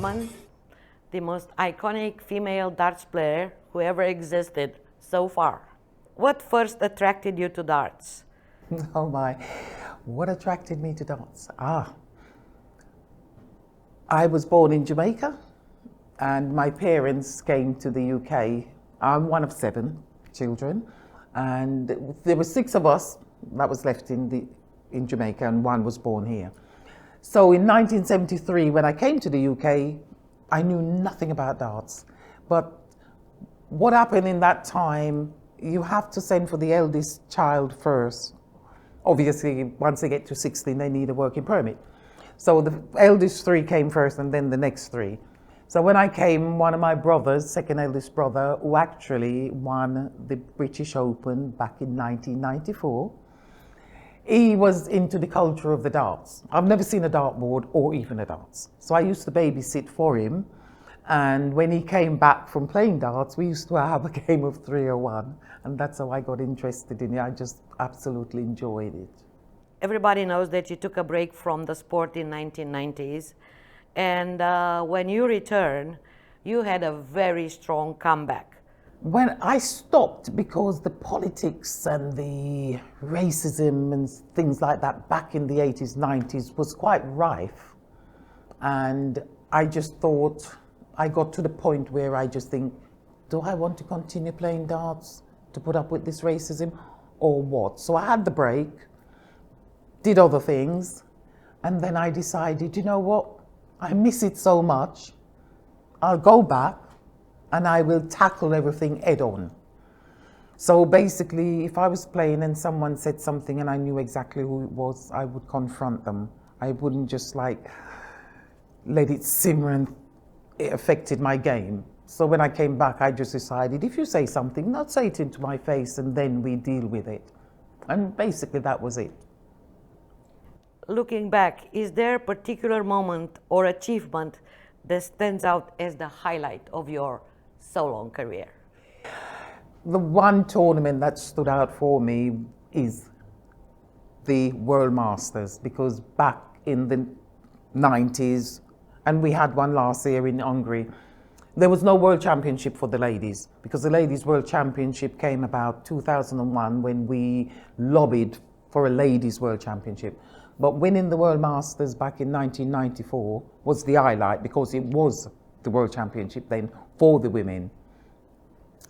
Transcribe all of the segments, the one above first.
Hedman, the most iconic female darts player who ever existed so far. What first attracted you to darts? Oh my, what attracted me to darts? I was born in Jamaica and my parents came to the UK. I'm one of 7 children and there were 6 of us that was left in Jamaica and 1 was born here. So in 1973 when I came to the UK, I knew nothing about darts. But what happened in that time, you have to send for the eldest child first. Obviously, once they get to 16, they need a working permit. So the eldest 3 came first and then the next 3. So when I came, one of my brothers, second eldest brother, who actually won the British Open back in 1994, he was into the culture of the darts. I've never seen a dartboard or even a darts. So I used to babysit for him. And when he came back from playing darts, we used to have a game of 3-1. And that's how I got interested in it. I just absolutely enjoyed it. Everybody knows that you took a break from the sport in 1990s. And when you returned, you had a very strong comeback. When I stopped because the politics and the racism and things like that back in the 80s, 90s was quite rife. And I just thought, I got to the point where I just think, do I want to continue playing darts to put up with this racism or what? So I had the break, did other things, and then I decided, you know what? I miss it so much. I'll go back and I will tackle everything head on. So basically, if I was playing and someone said something and I knew exactly who it was, I would confront them. I wouldn't just like let it simmer and it affected my game. So when I came back, I just decided, if you say something, not say it into my face and then we deal with it. And basically that was it. Looking back, is there a particular moment or achievement that stands out as the highlight of your so long career? The one tournament that stood out for me is the World Masters, because back in the 90s, and we had one last year in Hungary, there was no World Championship for the ladies, because the Ladies World Championship came about 2001 when we lobbied for a Ladies World Championship. But winning the World Masters back in 1994 was the highlight, because it was the World Championship then for the women.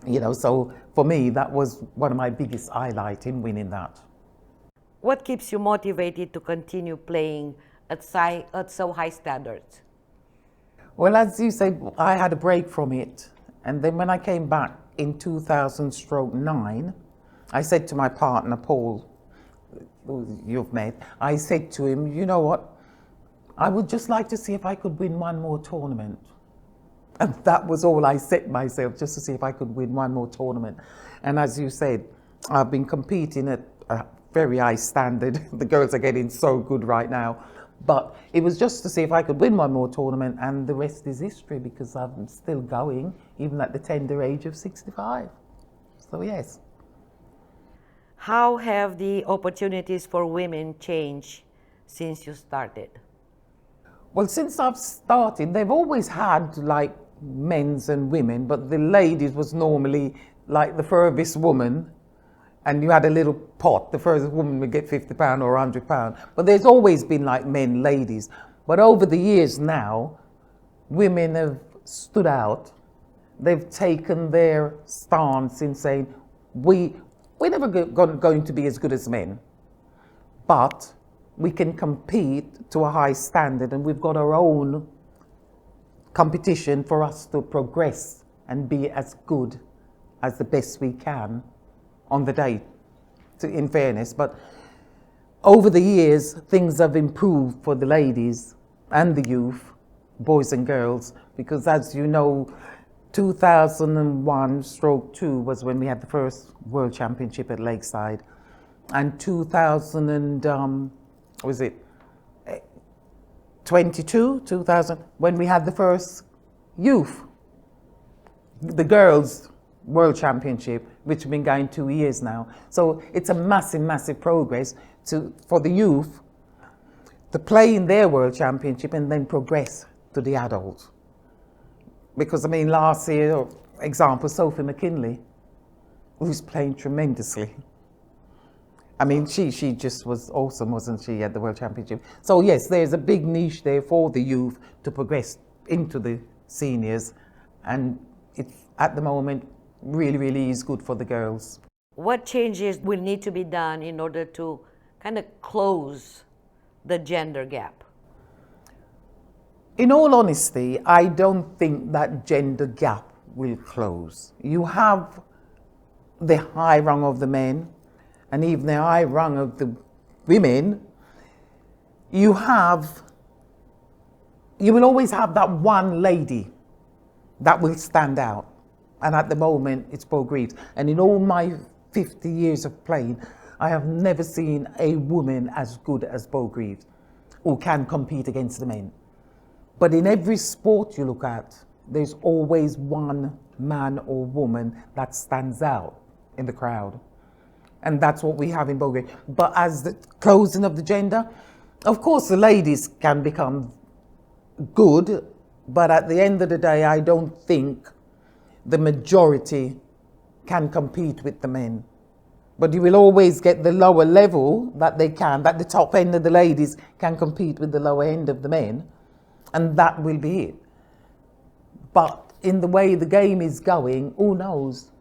You know, so for me, that was one of my biggest highlights in winning that. What keeps you motivated to continue playing at so high standards? Well, as you say, I had a break from it. And then when I came back in 2000-9, I said to my partner, Paul, who you've met, I said to him, you know what, I would just like to see if I could win one more tournament. And that was all I set myself, just to see if I could win one more tournament. And as you said, I've been competing at a very high standard. The girls are getting so good right now. But it was just to see if I could win one more tournament, and the rest is history, because I'm still going, even at the tender age of 65. So yes. How have the opportunities for women changed since you started? Well, since I've started, they've always had like men's and women, but the ladies was normally like the furthest woman, and you had a little pot. The furthest woman would get £50 or £100. But there's always been like men, ladies. But over the years now, women have stood out. They've taken their stance in saying, we're never going to be as good as men, but we can compete to a high standard, and we've got our own competition for us to progress and be as good as the best we can on the day, in fairness. But over the years, things have improved for the ladies and the youth, boys and girls, because as you know, 2001/2 was when we had the first World Championship at Lakeside, and 2000 when we had the first youth, the girls World Championship, which have been going 2 years now. So it's a massive, massive progress for the youth to play in their World Championship and then progress to the adult. Because I mean, last year, example, Sophie McKinley, who's playing tremendously. I mean, she just was awesome, wasn't she, at the World Championship? So yes, there's a big niche there for the youth to progress into the seniors, and it's at the moment really, really is good for the girls. What changes will need to be done in order to kind of close the gender gap? In all honesty, I don't think that gender gap will close. You have the high rung of the men, and even the high rung of the women. You will always have that one lady that will stand out. And at the moment, it's Bo Greaves. And in all my 50 years of playing, I have never seen a woman as good as Bo Greaves who can compete against the men. But in every sport you look at, there's always one man or woman that stands out in the crowd. And that's what we have in Bo Greaves. But as the closing of the gender, of course the ladies can become good, but at the end of the day, I don't think the majority can compete with the men. But you will always get the lower level that they can, that the top end of the ladies can compete with the lower end of the men, and that will be it. But in the way the game is going, who knows?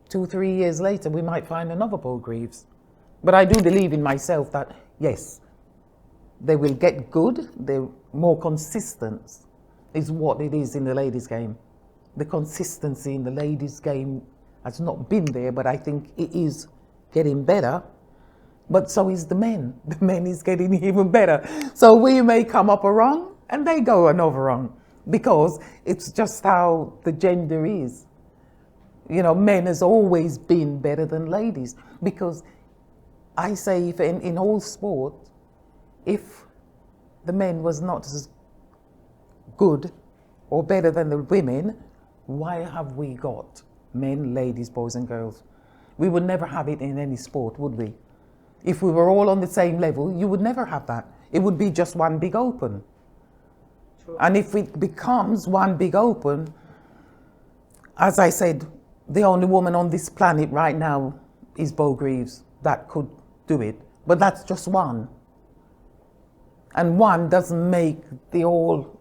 2-3 years later, we might find another Bo Greaves. But I do believe in myself that, yes, they will get good, they're more consistent, is what it is in the ladies' game. The consistency in the ladies' game has not been there, but I think it is getting better. But so is the men. The men is getting even better. So we may come up a rung and they go another rung, because it's just how the gender is. You know, men has always been better than ladies, because I say if in all sport, if the men was not as good or better than the women, why have we got men, ladies, boys and girls? We would never have it in any sport, would we? If we were all on the same level, you would never have that. It would be just one big open. True. And if it becomes one big open, as I said, the only woman on this planet right now is Bo Greaves that could do it. But that's just one. And one doesn't make the all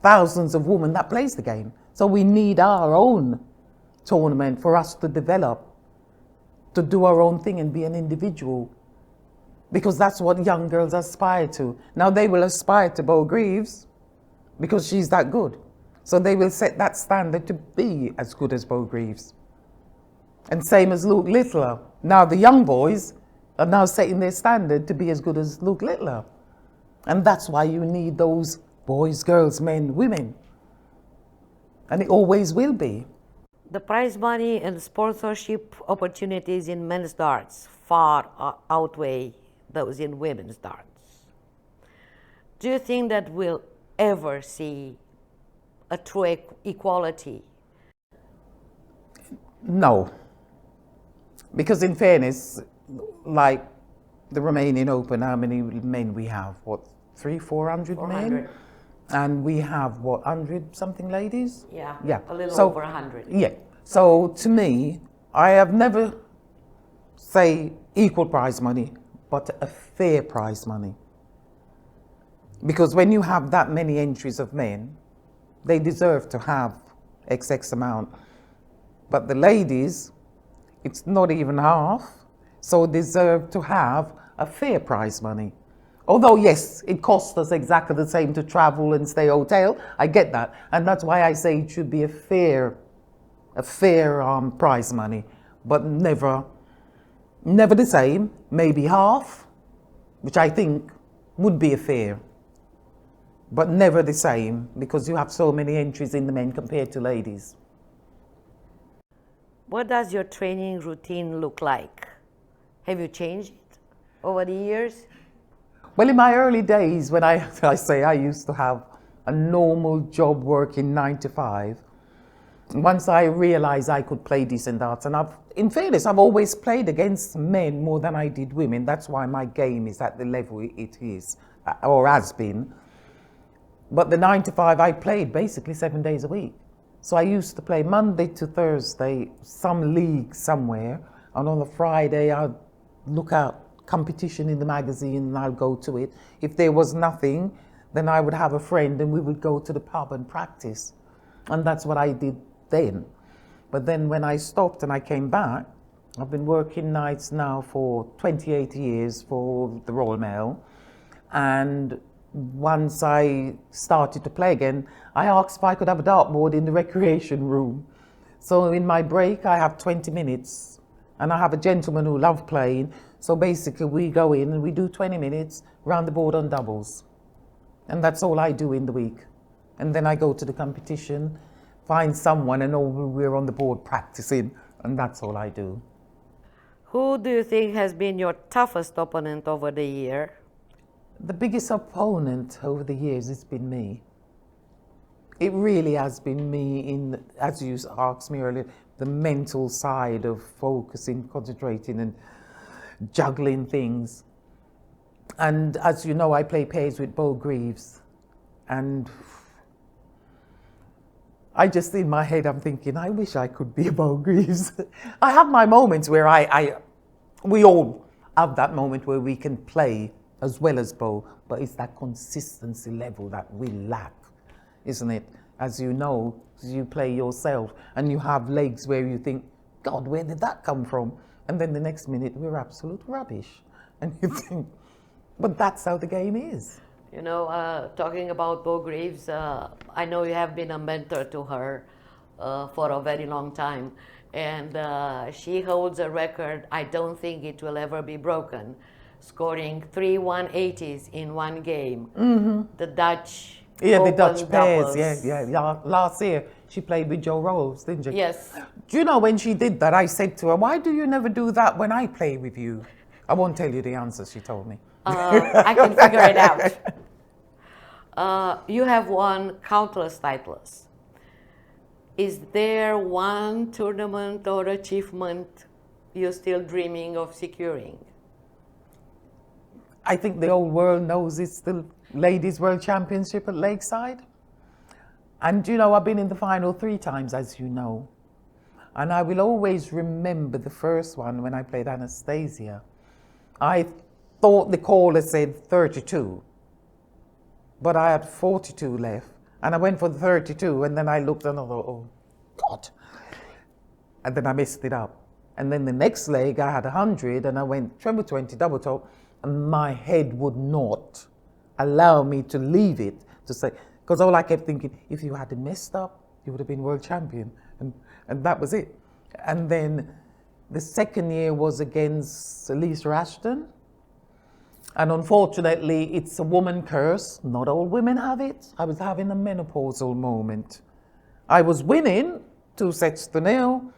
thousands of women that plays the game. So we need our own tournament for us to develop, to do our own thing and be an individual. Because that's what young girls aspire to. Now they will aspire to Bo Greaves because she's that good. So they will set that standard to be as good as Bo Greaves. And same as Luke Littler. Now the young boys are now setting their standard to be as good as Luke Littler. And that's why you need those boys, girls, men, women. And it always will be. The prize money and sponsorship opportunities in men's darts far outweigh those in women's darts. Do you think that we'll ever see a true equality? No. Because in fairness, like the Romanian Open, how many men we have? What, 300-400 men? And we have, what, 100 something ladies? Yeah, yeah. A little over 100. Yeah. So to me, I have never say equal prize money, but a fair prize money. Because when you have that many entries of men, they deserve to have XX amount. But the ladies, it's not even half, so deserve to have a fair prize money. Although, yes, it costs us exactly the same to travel and stay hotel. I get that. And that's why I say it should be a fair prize money, but never the same, maybe half, which I think would be a fair, but never the same, because you have so many entries in the men compared to ladies. What does your training routine look like? Have you changed it over the years? Well, in my early days, when I say I used to have a normal job working 9 to 5, once I realized I could play decent darts, and in fairness, I've always played against men more than I did women. That's why my game is at the level it is, or has been. But the 9 to 5, I played basically 7 days a week. So I used to play Monday to Thursday, some league somewhere, and on a Friday I'd look out competition in the magazine and I'd go to it. If there was nothing, then I would have a friend and we would go to the pub and practice. And that's what I did then. But then when I stopped and I came back, I've been working nights now for 28 years for the Royal Mail. And once I started to play again, I asked if I could have a dartboard in the recreation room. So in my break, I have 20 minutes. And I have a gentleman who loves playing. So basically, we go in and we do 20 minutes round the board on doubles. And that's all I do in the week. And then I go to the competition, find someone, and we're on the board practicing. And that's all I do. Who do you think has been your toughest opponent over the year? The biggest opponent over the years has been me. It really has been me in, as you asked me earlier, the mental side of focusing, concentrating and juggling things. And as you know, I play pairs with Bo Greaves. And I just, in my head, I'm thinking, I wish I could be a Bo Greaves. I have my moments where we all have that moment where we can play as well as Bo, but it's that consistency level that we lack, isn't it? As you know, you play yourself and you have legs where you think, God, where did that come from? And then the next minute, we're absolute rubbish. And you think, but that's how the game is. You know, talking about Bo Greaves, I know you have been a mentor to her for a very long time. And she holds a record, I don't think it will ever be broken, scoring 3 180s in one game. Mm-hmm. The Dutch the Dutch pairs, doubles. yeah. Last year, she played with Joe Rolls, didn't she? Yes. Do you know when she did that, I said to her, why do you never do that when I play with you? I won't tell you the answer, she told me. I can figure it out. You have won countless titles. Is there one tournament or achievement you're still dreaming of securing? I think the whole world knows it's the Ladies World Championship at Lakeside. And you know, I've been in the final 3 times, as you know. And I will always remember the first one when I played Anastasia. I thought the caller said 32, but I had 42 left. And I went for the 32, and then I looked and I thought, oh, God. And then I messed it up. And then the next leg, I had 100, and I went treble 20, double top, and my head would not allow me to leave it, to say, because all I kept thinking, if you had messed up, you would have been world champion. And that was it. And then the second year was against Lisa Ashton. And unfortunately, it's a woman curse. Not all women have it. I was having a menopausal moment. I was winning 2-0.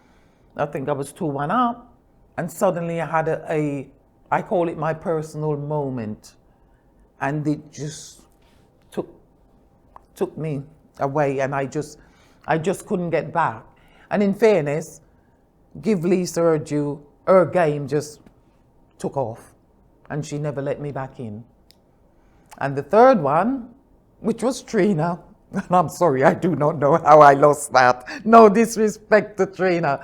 I think I was 2-1 up. And suddenly I had I call it my personal moment. And it just took me away, and I just couldn't get back. And in fairness, give Lisa her due, her game just took off, and she never let me back in. And the third one, which was Trina, and I'm sorry, I do not know how I lost that. No disrespect to Trina.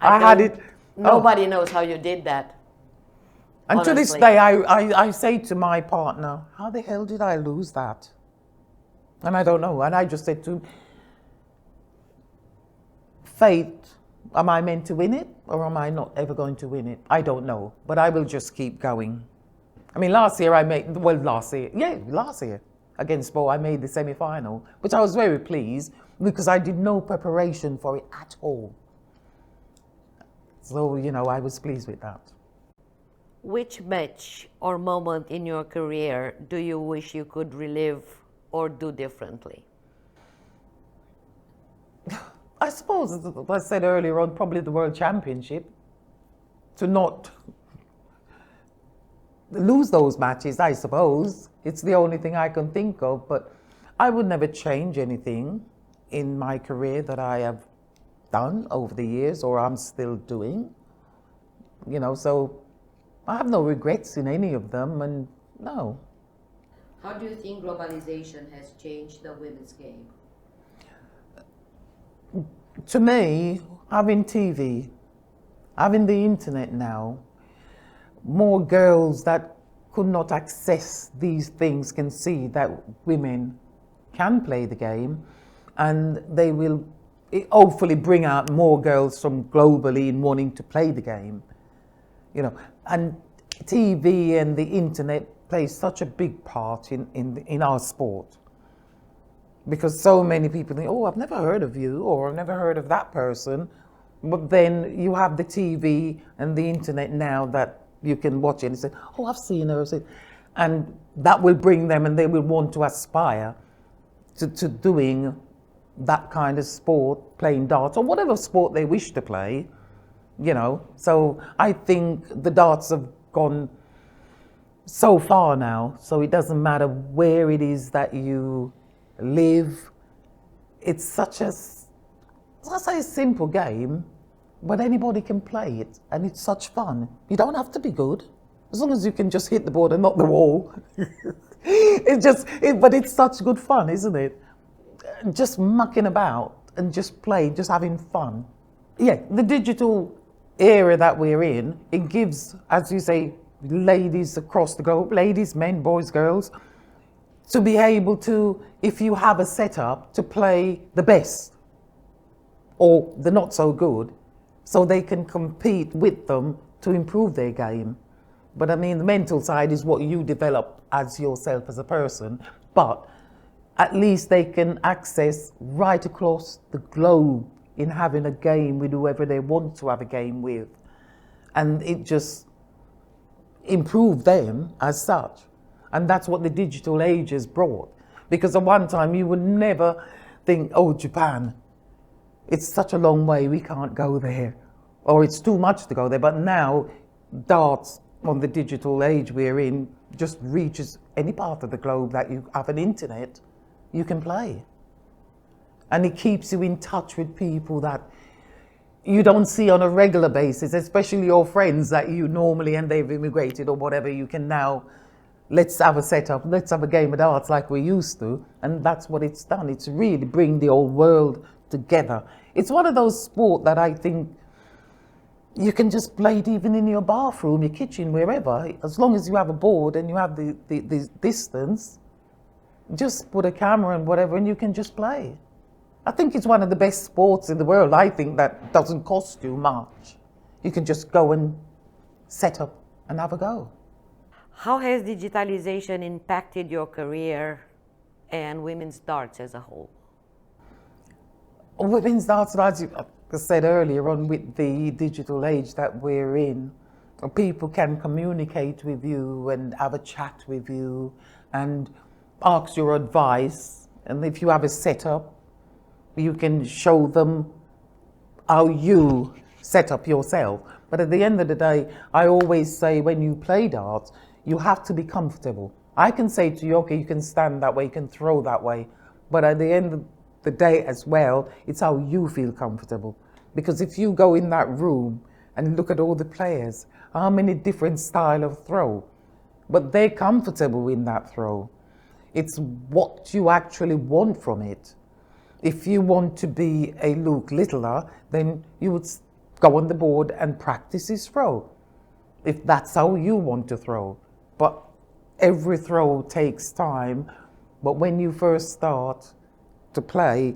I had it. Nobody knows how you did that. And honestly. to this day, I say to my partner, how the hell did I lose that? And I don't know. And I just said to him, fate, am I meant to win it or am I not ever going to win it? I don't know, but I will just keep going. I mean, last year against Bo, I made the semi-final, which I was very pleased because I did no preparation for it at all. So, you know, I was pleased with that. Which match or moment in your career do you wish you could relive or do differently? I suppose, as I said earlier on, probably the World Championship. To not lose those matches, I suppose. It's the only thing I can think of, but I would never change anything in my career that I have done over the years or I'm still doing. You know, so I have no regrets in any of them, and no. How do you think globalization has changed the women's game? To me, having TV, having the internet now, more girls that could not access these things can see that women can play the game, and they will hopefully bring out more girls from globally in wanting to play the game. You know, and TV and the internet plays such a big part in our sport, because so many people think, oh, I've never heard of you, or I've never heard of that person. But then you have the TV and the internet now that you can watch it and say, oh, I've seen her. And that will bring them, and they will want to aspire to doing that kind of sport, playing darts or whatever sport they wish to play, you know. So I think the darts have gone so far now, so it doesn't matter where it is that you live. It's such a simple game, but anybody can play it, and it's such fun. You don't have to be good, as long as you can just hit the board and not the wall. But it's such good fun, isn't it? Just mucking about and just playing, just having fun. Yeah, the digital era that we're in, it gives, as you say, ladies across the globe, ladies, men, boys, girls, to be able to, if you have a setup, to play the best or the not so good, so they can compete with them to improve their game. But I mean, the mental side is what you develop as yourself as a person, but at least they can access right across the globe in having a game with whoever they want to have a game with. And it just improved them as such. And that's what the digital age has brought. Because at one time you would never think, oh, Japan, it's such a long way, we can't go there. Or it's too much to go there. But now, darts on the digital age we're in just reaches any part of the globe that you have an internet, you can play. And it keeps you in touch with people that you don't see on a regular basis, especially your friends that you normally, and they've immigrated or whatever, you can now, let's have a setup, let's have a game of darts like we used to. And that's what it's done. It's really bring the whole world together. It's one of those sport that I think you can just play it even in your bathroom, your kitchen, wherever. As long as you have a board and you have the distance, just put a camera and whatever, and you can just play. I think it's one of the best sports in the world. I think that doesn't cost you much. You can just go and set up and have a go. How has digitalization impacted your career and women's darts as a whole? Women's darts, as I said earlier on, with the digital age that we're in, people can communicate with you and have a chat with you and ask your advice. And if you have a setup, you can show them how you set up yourself. But at the end of the day, I always say when you play darts, you have to be comfortable. I can say to you, okay, you can stand that way, you can throw that way. But at the end of the day as well, it's how you feel comfortable. Because if you go in that room and look at all the players, how many different style of throw, but they're comfortable in that throw. It's what you actually want from it. If you want to be a Luke Littler, then you would go on the board and practice his throw, if that's how you want to throw. But every throw takes time. But when you first start to play,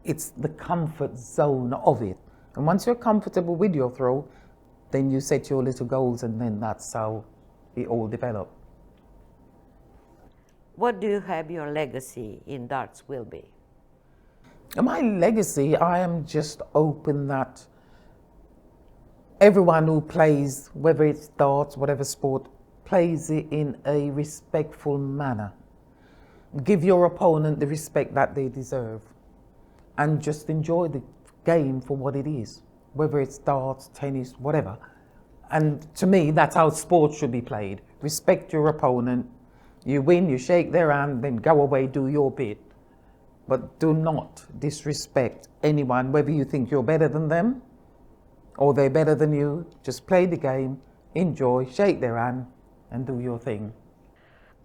it's the comfort zone of it. And once you're comfortable with your throw, then you set your little goals, and then that's how it all develops. What do you have your legacy in darts will be? My legacy, I am just open that everyone who plays, whether it's darts, whatever sport, plays it in a respectful manner. Give your opponent the respect that they deserve, and just enjoy the game for what it is, whether it's darts, tennis, whatever. And to me, that's how sport should be played. Respect your opponent. You win, you shake their hand, then go away, do your bit. But do not disrespect anyone, whether you think you're better than them or they're better than you. Just play the game, enjoy, shake their hand, and do your thing.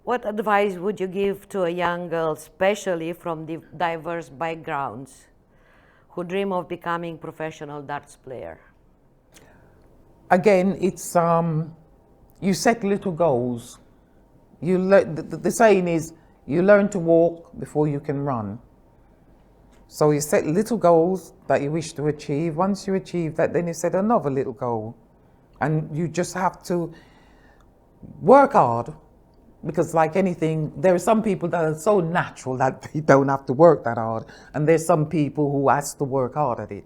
What advice would you give to a young girl, especially from diverse backgrounds, who dream of becoming professional darts player? Again, it's you set little goals. The saying is, you learn to walk before you can run. So you set little goals that you wish to achieve. Once you achieve that, then you set another little goal. And you just have to work hard, because like anything, there are some people that are so natural that they don't have to work that hard. And there's some people who has to work hard at it.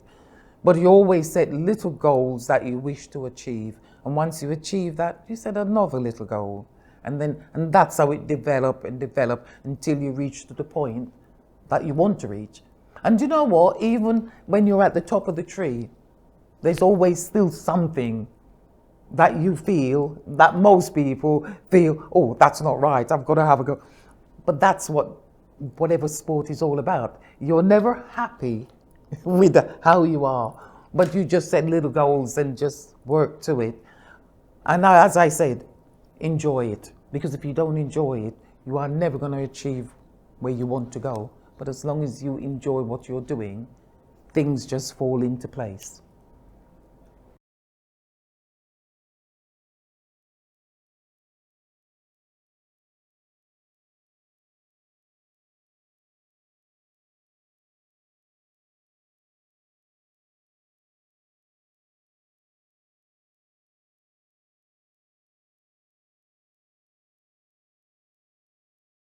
But you always set little goals that you wish to achieve. And once you achieve that, you set another little goal. And that's how it develop until you reach to the point that you want to reach. And you know what? Even when you're at the top of the tree, there's always still something that you feel, that most people feel, oh, that's not right, I've got to have a go. But that's whatever sport is all about. You're never happy with how you are, but you just set little goals and just work to it. And as I said, enjoy it. Because if you don't enjoy it, you are never going to achieve where you want to go. But as long as you enjoy what you're doing, things just fall into place.